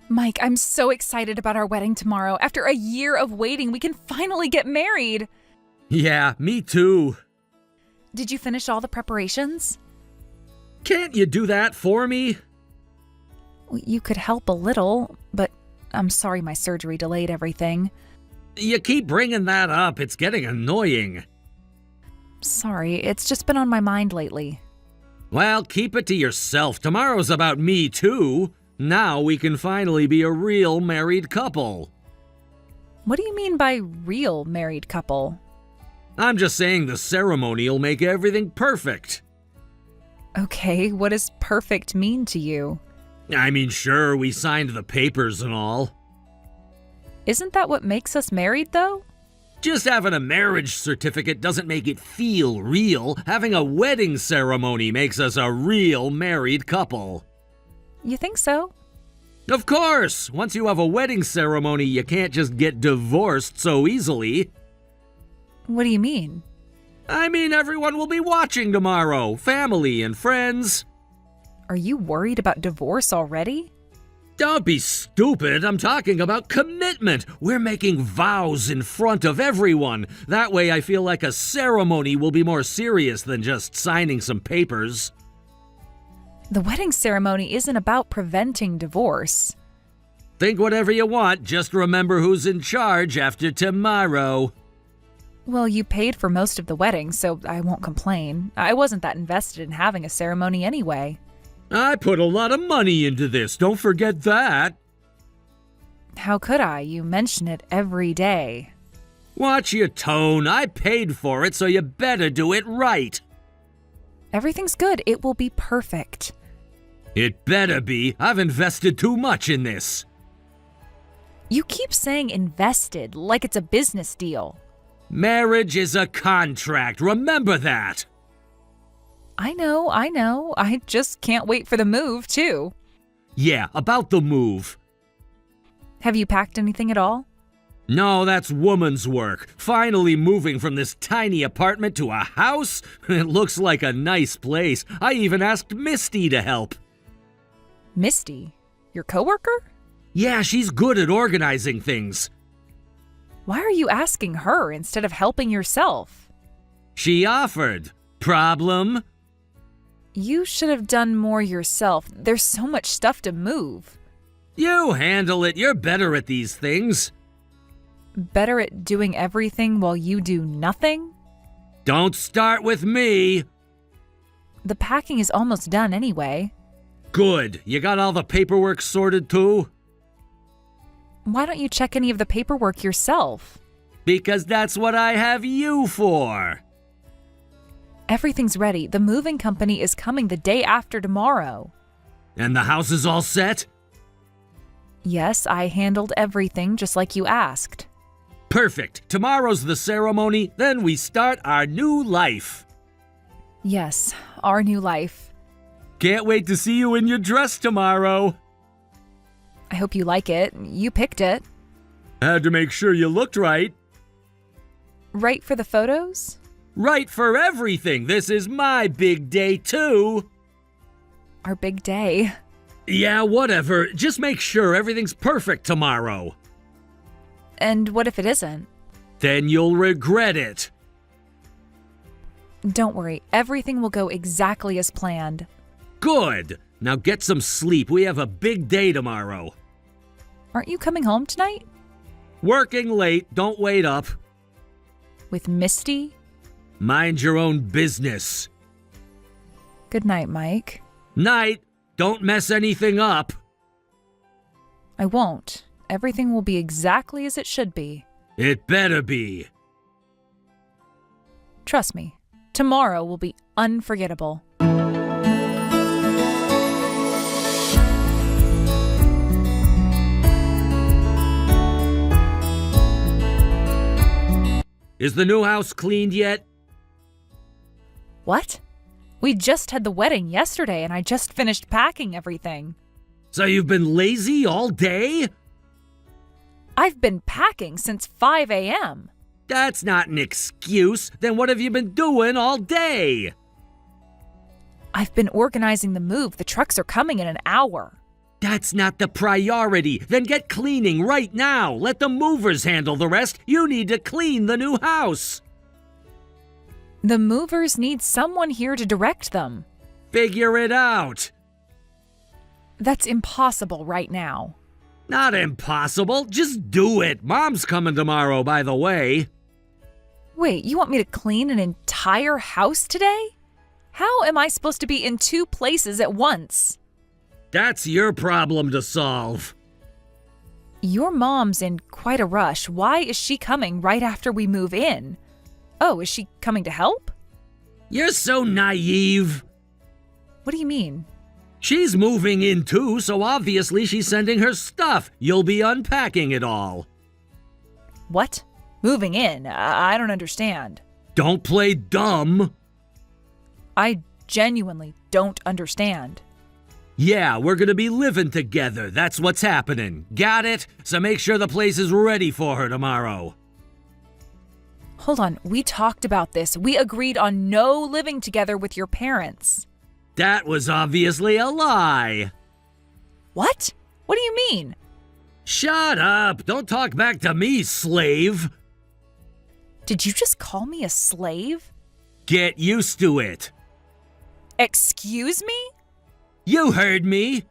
Mike, I'm so excited about our wedding tomorrow. After a year of waiting, we can finally get married. Yeah, me too. Did you finish all the preparations? Can't you do that for me? Well, you could help a little, but I'm sorry my surgery delayed everything. You keep bringing that up. It's getting annoying. Sorry, it's just been on my mind lately. Well, keep it to yourself. Tomorrow's about me too. Now we can finally be a real married couple. What do you mean by real married couple? I'm just saying the ceremony'll make everything perfect. Okay, what does perfect mean to you? I mean, sure, we signed the papers and all. Isn't that what makes us married, though? Just having a marriage certificate doesn't make it feel real. Having a wedding ceremony makes us a real married couple. You think so? Of course! Once you have a wedding ceremony, you can't just get divorced so easily. What do you mean? I mean, everyone will be watching tomorrow. Family and friends. Are you worried about divorce already? Don't be stupid. I'm talking about commitment. We're making vows in front of everyone. That way I feel like a ceremony will be more serious than just signing some papers. The wedding ceremony isn't about preventing divorce. Think whatever you want. Just remember who's in charge after tomorrow. Well, you paid for most of the wedding, so I won't complain. I wasn't that invested in having a ceremony anyway. I put a lot of money into this. Don't forget that. How could I? You mention it every day. Watch your tone. I paid for it, so you better do it right. Everything's good. It will be perfect. It better be. I've invested too much in this. You keep saying invested like it's a business deal. Marriage is a contract. Remember that. I know. I just can't wait for the move, too. Yeah, about the move. Have you packed anything at all? No, that's woman's work. Finally moving from this tiny apartment to a house? It looks like a nice place. I even asked Misty to help. Misty? Your coworker? Yeah, she's good at organizing things. Why are you asking her instead of helping yourself? She offered. Problem? You should have done more yourself. There's so much stuff to move. You handle it. You're better at these things. Better at doing everything while you do nothing? Don't start with me. The packing is almost done anyway. Good. You got all the paperwork sorted too? Why don't you check any of the paperwork yourself? Because that's what I have you for. Everything's ready. The moving company is coming the day after tomorrow. And the house is all set? Yes, I handled everything just like you asked. Perfect. Tomorrow's the ceremony, then we start our new life. Yes, our new life. Can't wait to see you in your dress tomorrow. I hope you like it. You picked it. Had to make sure you looked right. Right for the photos? Right for everything. This is my big day too. Our big day. Yeah, whatever. Just make sure everything's perfect tomorrow. And what if it isn't? Then you'll regret it. Don't worry, everything will go exactly as planned. Good. Now get some sleep. We have a big day tomorrow. Aren't you coming home tonight? Working late. Don't wait up. With Misty? Mind your own business. Good night, Mike. Night. Don't mess anything up. I won't. Everything will be exactly as it should be. It better be. Trust me, tomorrow will be unforgettable. Is the new house cleaned yet? What? We just had the wedding yesterday and I just finished packing everything. So you've been lazy all day? I've been packing since 5 a.m. That's not an excuse. Then what have you been doing all day? I've been organizing the move. The trucks are coming in an hour. That's not the priority. Then get cleaning right now. Let the movers handle the rest. You need to clean the new house. The movers need someone here to direct them. Figure it out. That's impossible right now. Not impossible. Just do it. Mom's coming tomorrow, by the way. Wait, you want me to clean an entire house today? How am I supposed to be in 2 places at once? That's your problem to solve. Your mom's in quite a rush. Why is she coming right after we move in? Oh, is she coming to help? You're so naive. What do you mean? She's moving in too, so obviously she's sending her stuff. You'll be unpacking it all. What? Moving in? I don't understand. Don't play dumb. I genuinely don't understand. Yeah, we're gonna be living together. That's what's happening. Got it? So make sure the place is ready for her tomorrow. Hold on, we talked about this. We agreed on no living together with your parents. That was obviously a lie. What? What do you mean? Shut up! Don't talk back to me, slave! Did you just call me a slave? Get used to it. Excuse me? You heard me.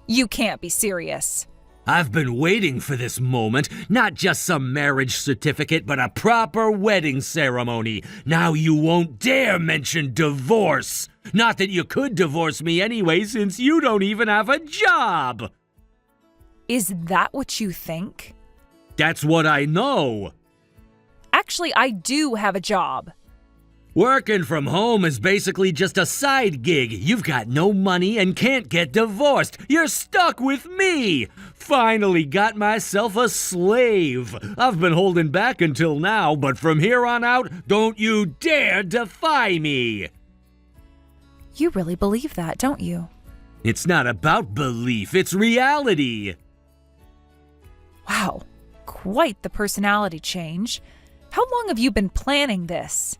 You can't be serious. I've been waiting for this moment. Not just some marriage certificate, but a proper wedding ceremony. Now you won't dare mention divorce. Not that you could divorce me anyway, since you don't even have a job. Is that what you think? That's what I know. Actually, I do have a job. Working from home is basically just a side gig. You've got no money and can't get divorced. You're stuck with me. Finally got myself a slave. I've been holding back until now, but from here on out, don't you dare defy me. You really believe that, don't you? It's not about belief, it's reality. Wow, quite the personality change. How long have you been planning this?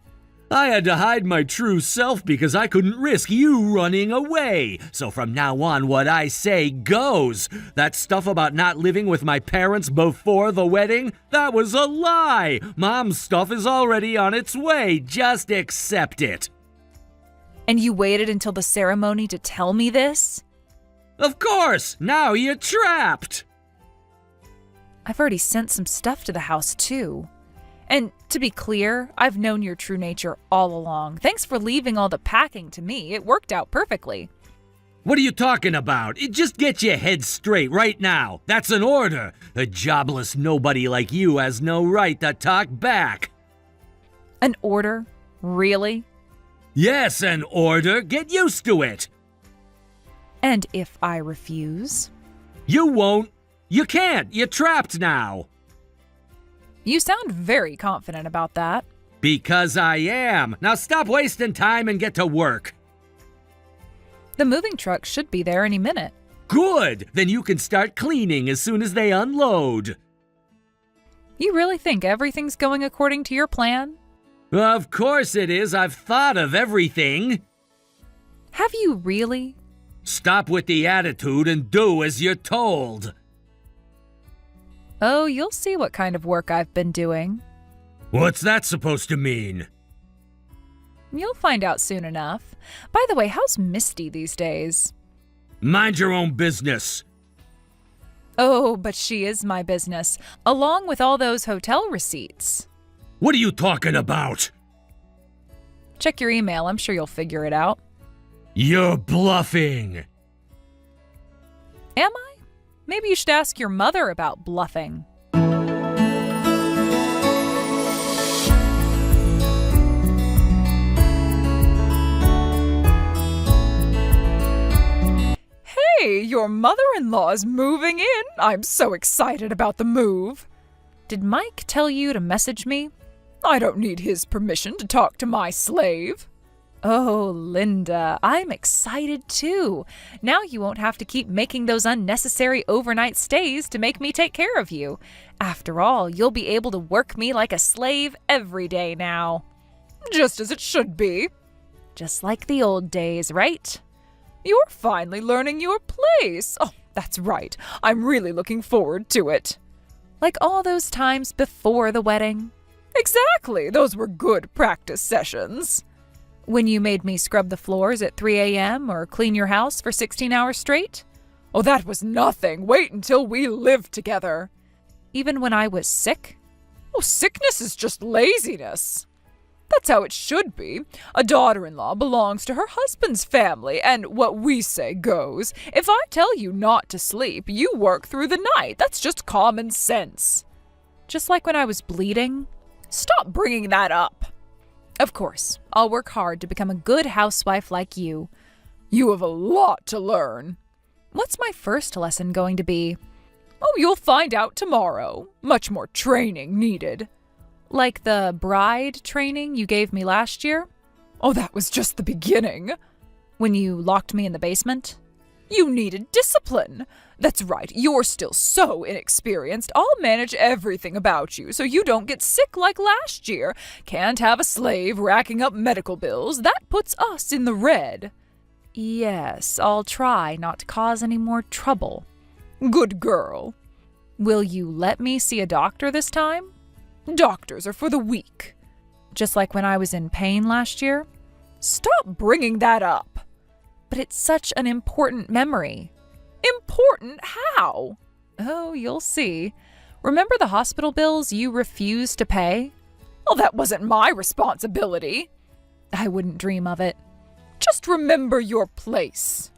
I had to hide my true self because I couldn't risk you running away. So from now on, what I say goes. That stuff about not living with my parents before the wedding, that was a lie. Mom's stuff is already on its way. Just accept it. And you waited until the ceremony to tell me this? Of course! Now you're trapped! I've already sent some stuff to the house, too. And to be clear, I've known your true nature all along. Thanks for leaving all the packing to me. It worked out perfectly. What are you talking about? Just get your head straight right now. That's an order. A jobless nobody like you has no right to talk back. An order? Really? Yes, an order. Get used to it. And if I refuse? You won't. You can't. You're trapped now. You sound very confident about that. Because I am. Now stop wasting time and get to work. The moving truck should be there any minute. Good! Then you can start cleaning as soon as they unload. You really think everything's going according to your plan? Of course it is. I've thought of everything. Have you really? Stop with the attitude and do as you're told. Oh, you'll see what kind of work I've been doing. What's that supposed to mean? You'll find out soon enough. By the way, how's Misty these days? Mind your own business. Oh, but she is my business, along with all those hotel receipts. What are you talking about? Check your email. I'm sure you'll figure it out. You're bluffing. Am I? Maybe you should ask your mother about bluffing. Hey, your mother-in-law is moving in. I'm so excited about the move. Did Mike tell you to message me? I don't need his permission to talk to my slave. Oh, Linda, I'm excited too. Now you won't have to keep making those unnecessary overnight stays to make me take care of you. After all, you'll be able to work me like a slave every day now. Just as it should be. Just like the old days, right? You're finally learning your place. Oh, that's right. I'm really looking forward to it. Like all those times before the wedding? Exactly. Those were good practice sessions. When you made me scrub the floors at 3 a.m. or clean your house for 16 hours straight? Oh, that was nothing. Wait until we live together. Even when I was sick? Oh, sickness is just laziness. That's how it should be. A daughter-in-law belongs to her husband's family, and what we say goes. If I tell you not to sleep, you work through the night. That's just common sense. Just like when I was bleeding. Stop bringing that up. Of course, I'll work hard to become a good housewife like you. You have a lot to learn. What's my first lesson going to be? Oh, you'll find out tomorrow. Much more training needed. Like the bride training you gave me last year? Oh, that was just the beginning. When you locked me in the basement? You needed discipline. That's right, you're still so inexperienced. I'll manage everything about you so you don't get sick like last year. Can't have a slave racking up medical bills. That puts us in the red. Yes, I'll try not to cause any more trouble. Good girl. Will you let me see a doctor this time? Doctors are for the weak. Just like when I was in pain last year? Stop bringing that up. But it's such an important memory. Important how? Oh, you'll see. Remember the hospital bills you refused to pay? Well, that wasn't my responsibility. I wouldn't dream of it. Just remember your place.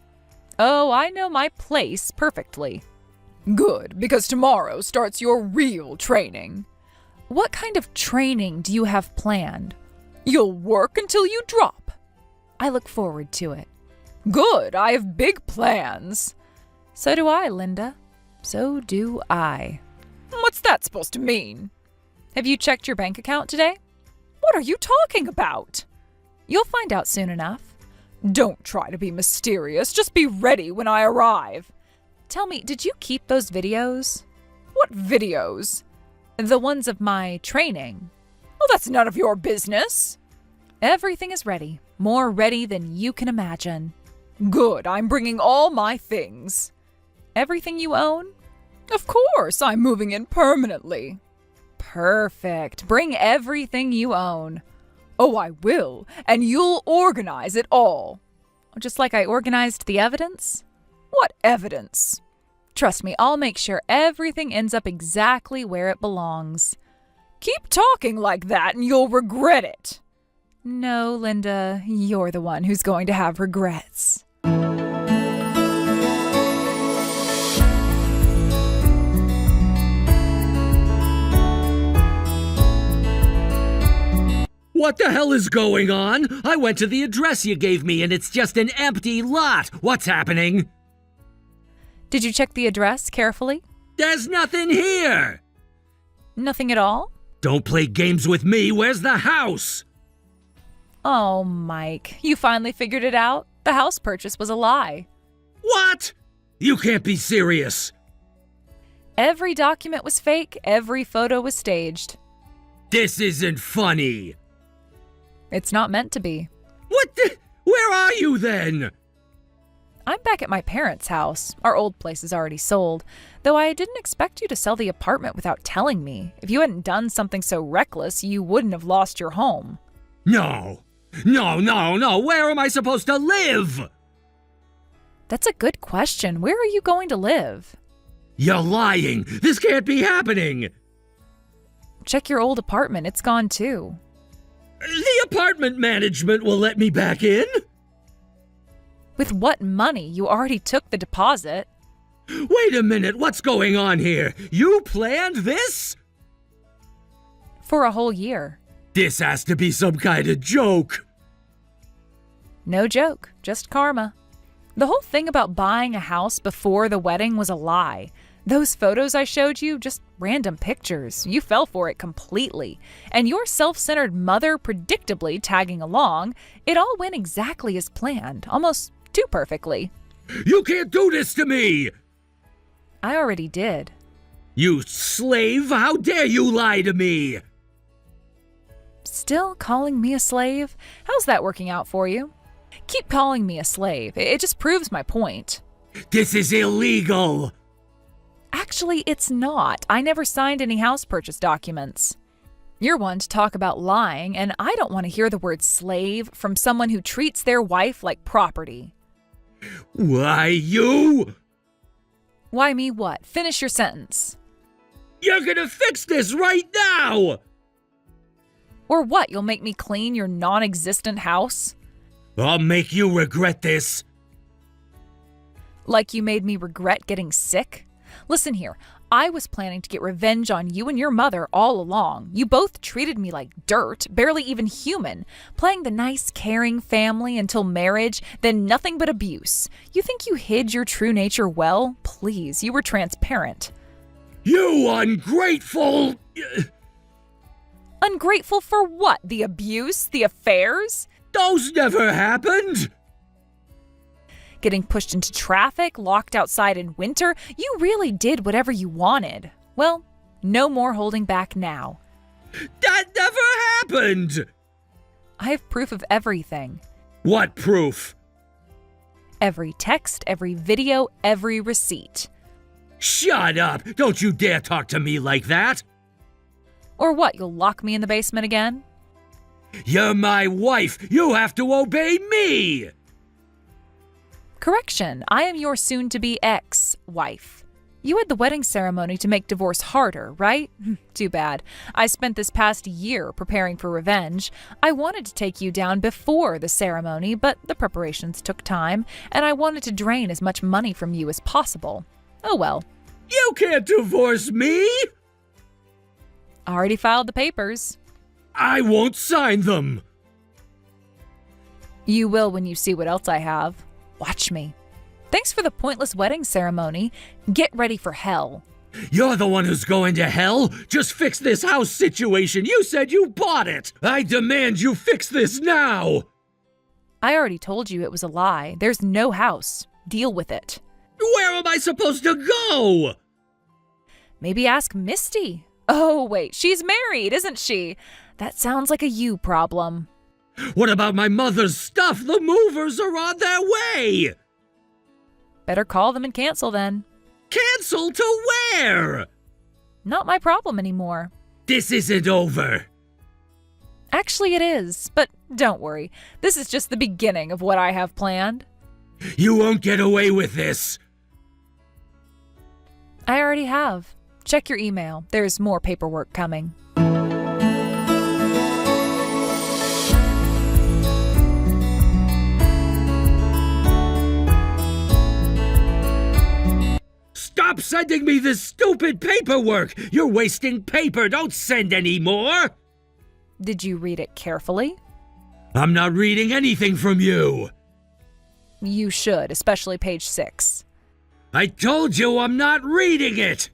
Oh, I know my place perfectly. Good, because tomorrow starts your real training. What kind of training do you have planned? You'll work until you drop. I look forward to it. Good, I have big plans. So do I, Linda. So do I. What's that supposed to mean? Have you checked your bank account today? What are you talking about? You'll find out soon enough. Don't try to be mysterious. Just be ready when I arrive. Tell me, did you keep those videos? What videos? The ones of my training. Well, that's none of your business. Everything is ready. More ready than you can imagine. Good, I'm bringing all my things. Everything you own? Of course, I'm moving in permanently. Perfect. Bring everything you own. Oh, I will, and you'll organize it all. Just like I organized the evidence? What evidence? Trust me, I'll make sure everything ends up exactly where it belongs. Keep talking like that and you'll regret it. No, Linda, you're the one who's going to have regrets. What the hell is going on? I went to the address you gave me and it's just an empty lot. What's happening? Did you check the address carefully? There's nothing here. Nothing at all? Don't play games with me. Where's the house? Oh, Mike, you finally figured it out? The house purchase was a lie. What? You can't be serious. Every document was fake. Every photo was staged. This isn't funny. It's not meant to be. What the? Where are you then? I'm back at my parents' house. Our old place is already sold. Though I didn't expect you to sell the apartment without telling me. If you hadn't done something so reckless, you wouldn't have lost your home. No. Where am I supposed to live? That's a good question. Where are you going to live? You're lying. This can't be happening. Check your old apartment. It's gone too. The apartment management will let me back in? With what money? You already took the deposit. Wait a minute, what's going on here? You planned this? For a whole year. This has to be some kind of joke. No joke, just karma. The whole thing about buying a house before the wedding was a lie. Those photos I showed you, just random pictures. You fell for it completely. And your self-centered mother predictably tagging along, it all went exactly as planned, almost too perfectly. You can't do this to me! I already did. You slave! How dare you lie to me! Still calling me a slave? How's that working out for you? Keep calling me a slave. It just proves my point. This is illegal! Actually, it's not. I never signed any house purchase documents. You're one to talk about lying, and I don't want to hear the word slave from someone who treats their wife like property. Why, you? Why me what? Finish your sentence. You're gonna fix this right now! Or what, you'll make me clean your non-existent house? I'll make you regret this. Like you made me regret getting sick? Listen here, I was planning to get revenge on you and your mother all along. You both treated me like dirt, barely even human, playing the nice, caring family until marriage, then nothing but abuse. You think you hid your true nature well? Please, you were transparent. You ungrateful... Ungrateful for what? The abuse? The affairs? Those never happened! Getting pushed into traffic, locked outside in winter, you really did whatever you wanted. Well, no more holding back now. That never happened! I have proof of everything. What proof? Every text, every video, every receipt. Shut up! Don't you dare talk to me like that! Or what, you'll lock me in the basement again? You're my wife! You have to obey me! Correction, I am your soon-to-be ex-wife. You had the wedding ceremony to make divorce harder, right? Too bad. I spent this past year preparing for revenge. I wanted to take you down before the ceremony, but the preparations took time, and I wanted to drain as much money from you as possible. Oh well. You can't divorce me! I already filed the papers. I won't sign them! You will when you see what else I have. Watch me. Thanks for the pointless wedding ceremony. Get ready for hell. You're the one who's going to hell? Just fix this house situation. You said you bought it. I demand you fix this now. I already told you it was a lie. There's no house. Deal with it. Where am I supposed to go? Maybe ask Misty. Oh, wait, she's married, isn't she? That sounds like a you problem. What about my mother's stuff? The movers are on their way! Better call them and cancel then. Cancel to where? Not my problem anymore. This isn't over. Actually, it is, but don't worry. This is just the beginning of what I have planned. You won't get away with this. I already have. Check your email. There's more paperwork coming. Stop sending me this stupid paperwork! You're wasting paper! Don't send any more! Did you read it carefully? I'm not reading anything from you! You should, especially page 6. I told you I'm not reading it!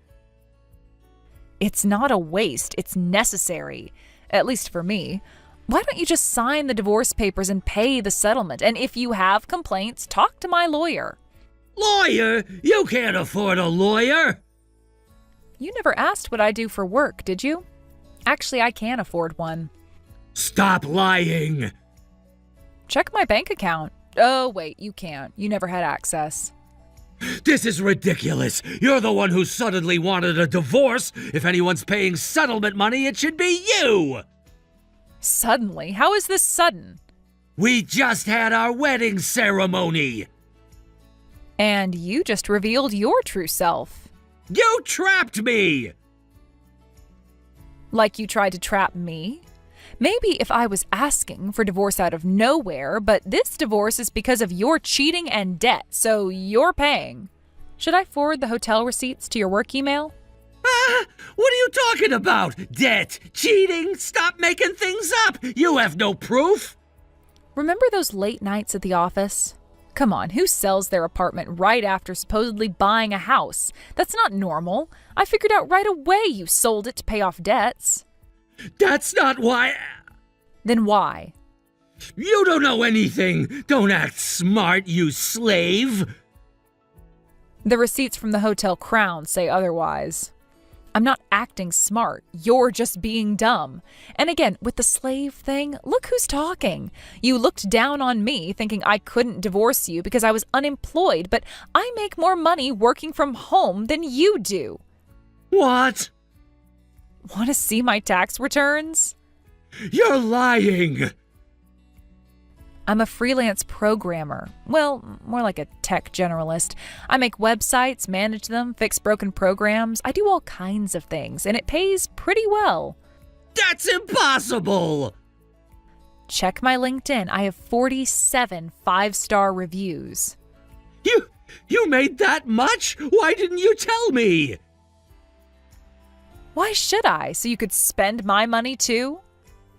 It's not a waste, it's necessary. At least for me. Why don't you just sign the divorce papers and pay the settlement? And if you have complaints, talk to my lawyer. Lawyer? You can't afford a lawyer! You never asked what I do for work, did you? Actually, I can afford one. Stop lying! Check my bank account. Oh, wait, you can't. You never had access. This is ridiculous! You're the one who suddenly wanted a divorce! If anyone's paying settlement money, it should be you! Suddenly? How is this sudden? We just had our wedding ceremony! And you just revealed your true self. You trapped me! Like you tried to trap me? Maybe if I was asking for divorce out of nowhere, but this divorce is because of your cheating and debt, so you're paying. Should I forward the hotel receipts to your work email? What are you talking about? Debt? Cheating? Stop making things up! You have no proof! Remember those late nights at the office? Come on, who sells their apartment right after supposedly buying a house? That's not normal. I figured out right away you sold it to pay off debts. That's not why... Then why? You don't know anything! Don't act smart, you slave! The receipts from the Hotel Crown say otherwise. I'm not acting smart. You're just being dumb. And again, with the slave thing, look who's talking. You looked down on me thinking I couldn't divorce you because I was unemployed, but I make more money working from home than you do. What? Want to see my tax returns? You're lying! I'm a freelance programmer. Well, more like a tech generalist. I make websites, manage them, fix broken programs. I do all kinds of things, and it pays pretty well. That's impossible! Check my LinkedIn. I have 47 5-star reviews. You made that much? Why didn't you tell me? Why should I? So you could spend my money too?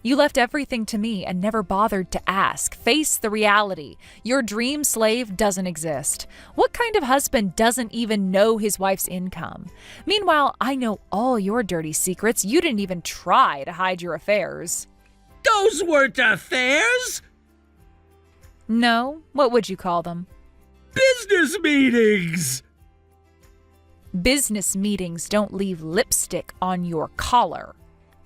You left everything to me and never bothered to ask. Face the reality. Your dream slave doesn't exist. What kind of husband doesn't even know his wife's income? Meanwhile, I know all your dirty secrets. You didn't even try to hide your affairs. Those weren't affairs! No? What would you call them? Business meetings! Business meetings don't leave lipstick on your collar.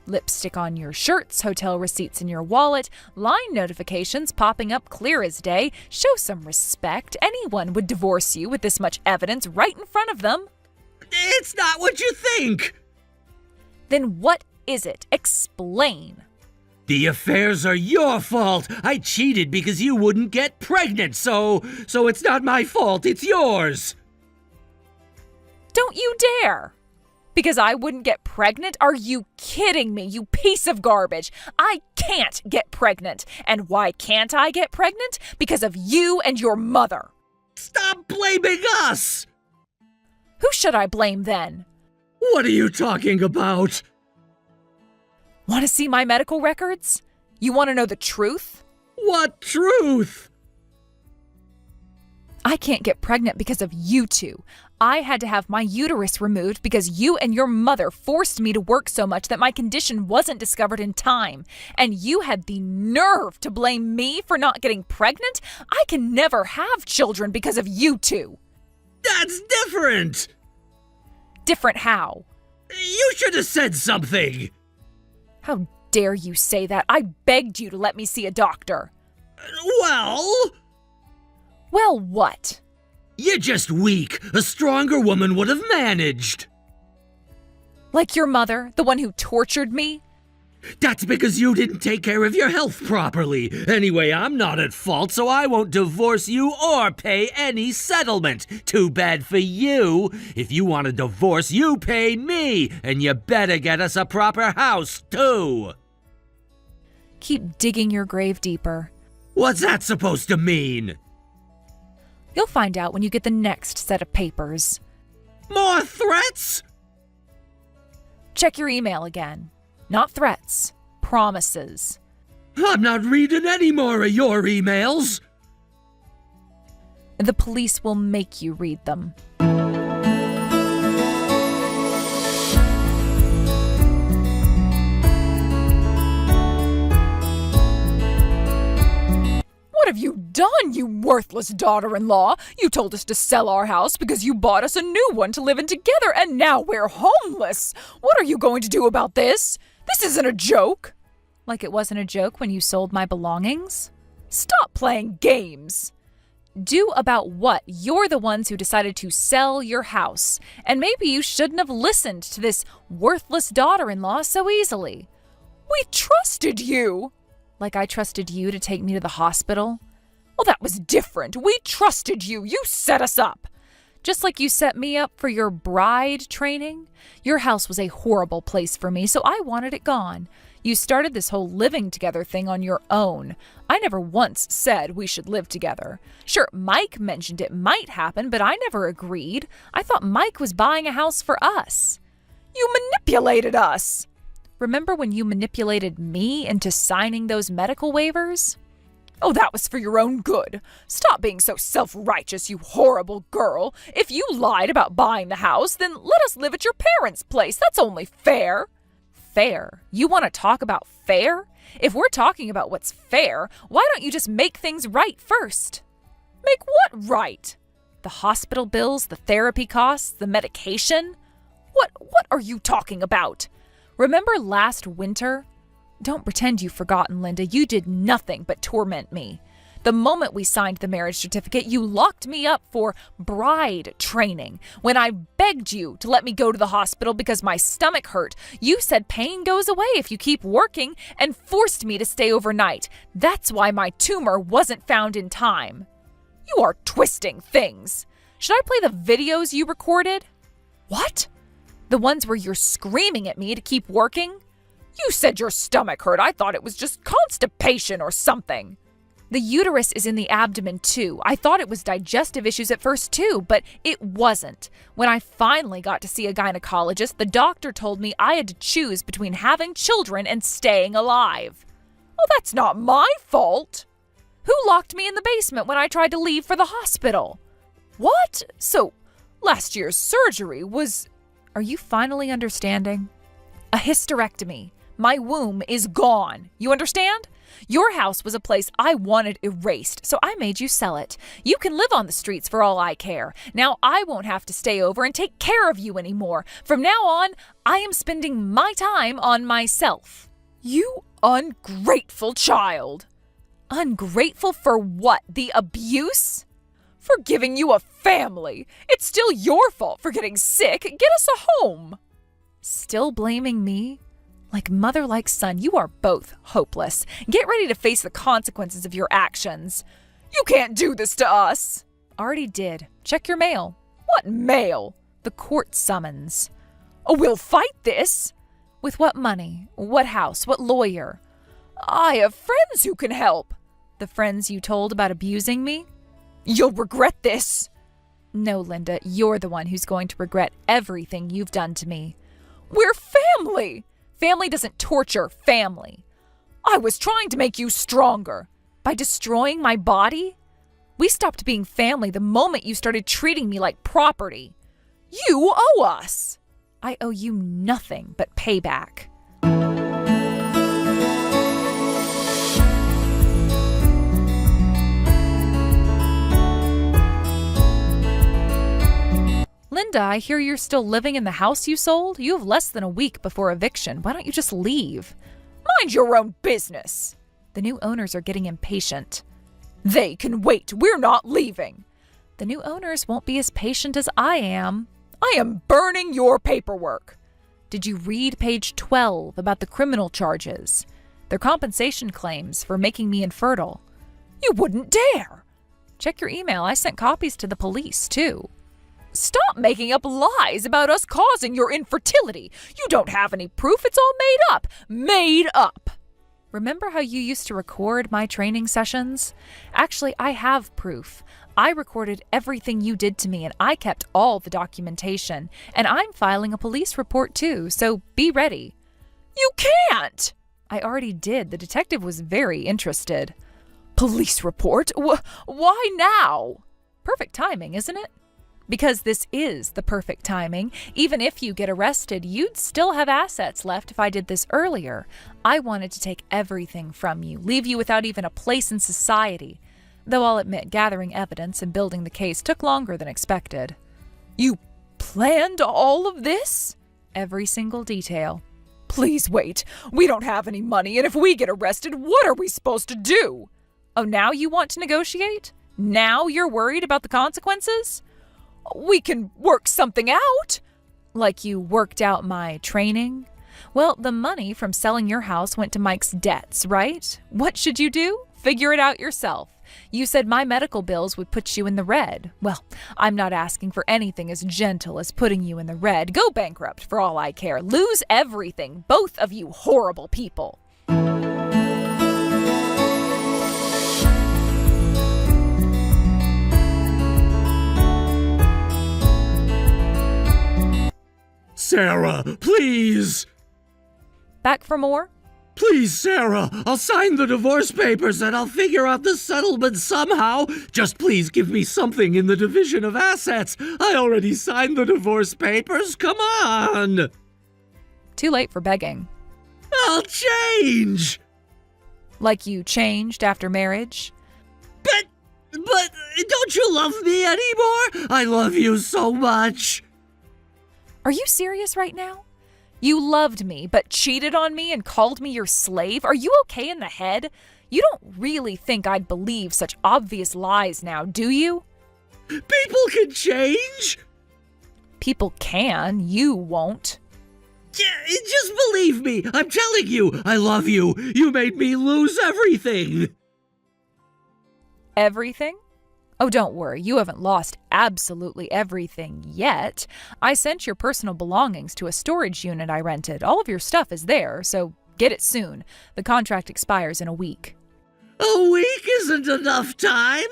Lipstick on your shirts, hotel receipts in your wallet, line notifications popping up clear as day. Show some respect. Anyone would divorce you with this much evidence right in front of them. It's not what you think! Then what is it? Explain. The affairs are your fault. I cheated because you wouldn't get pregnant, so it's not my fault, it's yours. Don't you dare! Because I wouldn't get pregnant? Are you kidding me, you piece of garbage? I can't get pregnant. And why can't I get pregnant? Because of you and your mother. Stop blaming us! Who should I blame then? What are you talking about? Want to see my medical records? You want to know the truth? What truth? I can't get pregnant because of you two. I had to have my uterus removed because you and your mother forced me to work so much that my condition wasn't discovered in time. And you had the nerve to blame me for not getting pregnant? I can never have children because of you two. That's different! Different how? You should have said something! How dare you say that? I begged you to let me see a doctor. Well... Well, what? You're just weak. A stronger woman would have managed. Like your mother, the one who tortured me? That's because you didn't take care of your health properly. Anyway, I'm not at fault, so I won't divorce you or pay any settlement. Too bad for you. If you want a divorce, you pay me, and you better get us a proper house, too. Keep digging your grave deeper. What's that supposed to mean? You'll find out when you get the next set of papers. More threats? Check your email again. Not threats, promises. I'm not reading any more of your emails. The police will make you read them. What have you done, you worthless daughter-in-law? You told us to sell our house because you bought us a new one to live in together, and now we're homeless. What are you going to do about this? This isn't a joke. Like it wasn't a joke when you sold my belongings? Stop playing games. Do about what? You're the ones who decided to sell your house, and maybe you shouldn't have listened to this worthless daughter-in-law so easily. We trusted you. Like I trusted you to take me to the hospital? Well, that was different. We trusted you. You set us up. Just like you set me up for your bride training. Your house was a horrible place for me, so I wanted it gone. You started this whole living together thing on your own. I never once said we should live together. Sure, Mike mentioned it might happen, but I never agreed. I thought Mike was buying a house for us. You manipulated us. Remember when you manipulated me into signing those medical waivers? Oh, that was for your own good. Stop being so self-righteous, you horrible girl. If you lied about buying the house, then let us live at your parents' place. That's only fair. Fair? You want to talk about fair? If we're talking about what's fair, why don't you just make things right first? Make what right? The hospital bills, the therapy costs, the medication? What are you talking about? Remember last winter? Don't pretend you've forgotten, Linda. You did nothing but torment me. The moment we signed the marriage certificate, you locked me up for bride training. When I begged you to let me go to the hospital because my stomach hurt, you said pain goes away if you keep working and forced me to stay overnight. That's why my tumor wasn't found in time. You are twisting things. Should I play the videos you recorded? What? The ones where you're screaming at me to keep working? You said your stomach hurt. I thought it was just constipation or something. The uterus is in the abdomen too. I thought it was digestive issues at first too, but it wasn't. When I finally got to see a gynecologist, the doctor told me I had to choose between having children and staying alive. Well, that's not my fault. Who locked me in the basement when I tried to leave for the hospital? What? So, last year's surgery was... Are you finally understanding? A hysterectomy. My womb is gone. You understand? Your house was a place I wanted erased, so I made you sell it. You can live on the streets for all I care. Now I won't have to stay over and take care of you anymore. From now on, I am spending my time on myself. You ungrateful child. Ungrateful for what? The abuse? For giving you a family. It's still your fault for getting sick. Get us a home. Still blaming me? Like mother, like son, you are both hopeless. Get ready to face the consequences of your actions. You can't do this to us. Already did. Check your mail. What mail? The court summons. Oh, we'll fight this. With what money? What house? What lawyer? I have friends who can help. The friends you told about abusing me? You'll regret this. No, Linda, you're the one who's going to regret everything you've done to me. We're family. Family doesn't torture family. I was trying to make you stronger. By destroying my body? We stopped being family the moment you started treating me like property. You owe us. I owe you nothing but payback. Linda, I hear you're still living in the house you sold. You have less than a week before eviction. Why don't you just leave? Mind your own business. The new owners are getting impatient. They can wait. We're not leaving. The new owners won't be as patient as I am. I am burning your paperwork. Did you read page 12 about the criminal charges? Their compensation claims for making me infertile. You wouldn't dare. Check your email. I sent copies to the police, too. Stop making up lies about us causing your infertility. You don't have any proof. It's all made up. Made up. Remember how you used to record my training sessions? Actually, I have proof. I recorded everything you did to me, and I kept all the documentation. And I'm filing a police report, too, so be ready. You can't! I already did. The detective was very interested. Police report? Why now? Perfect timing, isn't it? Because this is the perfect timing. Even if you get arrested, you'd still have assets left if I did this earlier. I wanted to take everything from you, leave you without even a place in society. Though I'll admit gathering evidence and building the case took longer than expected. You planned all of this? Every single detail. Please wait. We don't have any money, and if we get arrested, what are we supposed to do? Oh, now you want to negotiate? Now you're worried about the consequences? We can work something out. Like you worked out my training? Well, the money from selling your house went to Mike's debts, right? What should you do? Figure it out yourself. You said my medical bills would put you in the red. Well, I'm not asking for anything as gentle as putting you in the red. Go bankrupt for all I care. Lose everything, both of you horrible people. Sarah, please! Back for more? Please, Sarah, I'll sign the divorce papers and I'll figure out the settlement somehow. Just please give me something in the division of assets. I already signed the divorce papers. Come on! Too late for begging. I'll change! Like you changed after marriage? But don't you love me anymore? I love you so much. Are you serious right now? You loved me, but cheated on me and called me your slave? Are you okay in the head? You don't really think I'd believe such obvious lies now, do you? People can change! People can, you won't. Just believe me! I'm telling you, I love you! You made me lose everything! Everything? Oh, don't worry, you haven't lost absolutely everything yet. I sent your personal belongings to a storage unit I rented. All of your stuff is there, so get it soon. The contract expires in a week. A week isn't enough time!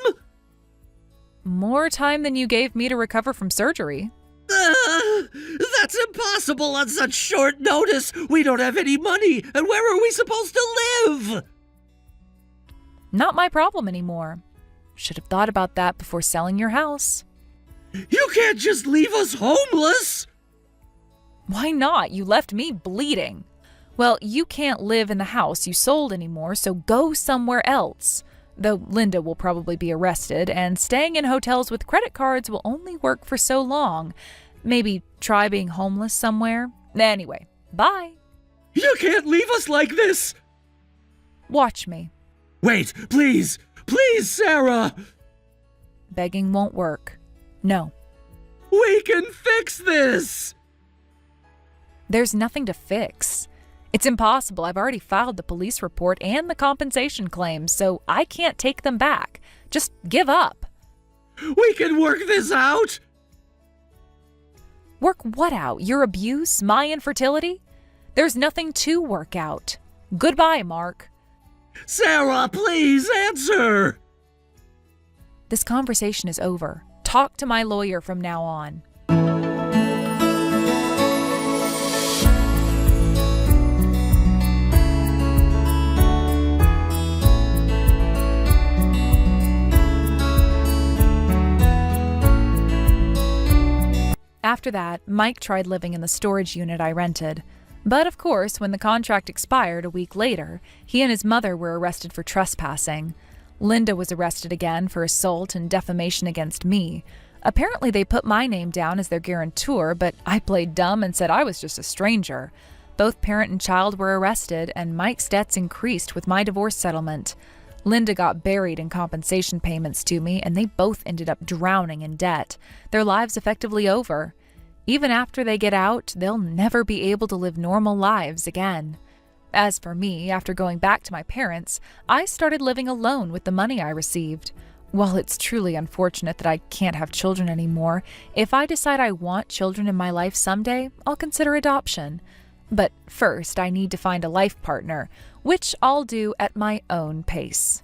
More time than you gave me to recover from surgery. That's impossible on such short notice! We don't have any money, and where are we supposed to live? Not my problem anymore. Should have thought about that before selling your house. You can't just leave us homeless! Why not? You left me bleeding. Well, you can't live in the house you sold anymore, so go somewhere else. Though Linda will probably be arrested, and staying in hotels with credit cards will only work for so long. Maybe try being homeless somewhere. Anyway, bye. You can't leave us like this! Watch me. Wait, please! Please, Sarah! Begging won't work. No. We can fix this! There's nothing to fix. It's impossible. I've already filed the police report and the compensation claims, so I can't take them back. Just give up. We can work this out! Work what out? Your abuse? My infertility? There's nothing to work out. Goodbye, Mark. Sarah, please answer! This conversation is over. Talk to my lawyer from now on. After that, Mike tried living in the storage unit I rented. But of course, when the contract expired a week later, he and his mother were arrested for trespassing. Linda was arrested again for assault and defamation against me. Apparently they put my name down as their guarantor, but I played dumb and said I was just a stranger. Both parent and child were arrested, and Mike's debts increased with my divorce settlement. Linda got buried in compensation payments to me, and they both ended up drowning in debt. Their lives effectively over. Even after they get out, they'll never be able to live normal lives again. As for me, after going back to my parents, I started living alone with the money I received. While it's truly unfortunate that I can't have children anymore, if I decide I want children in my life someday, I'll consider adoption. But first, I need to find a life partner, which I'll do at my own pace.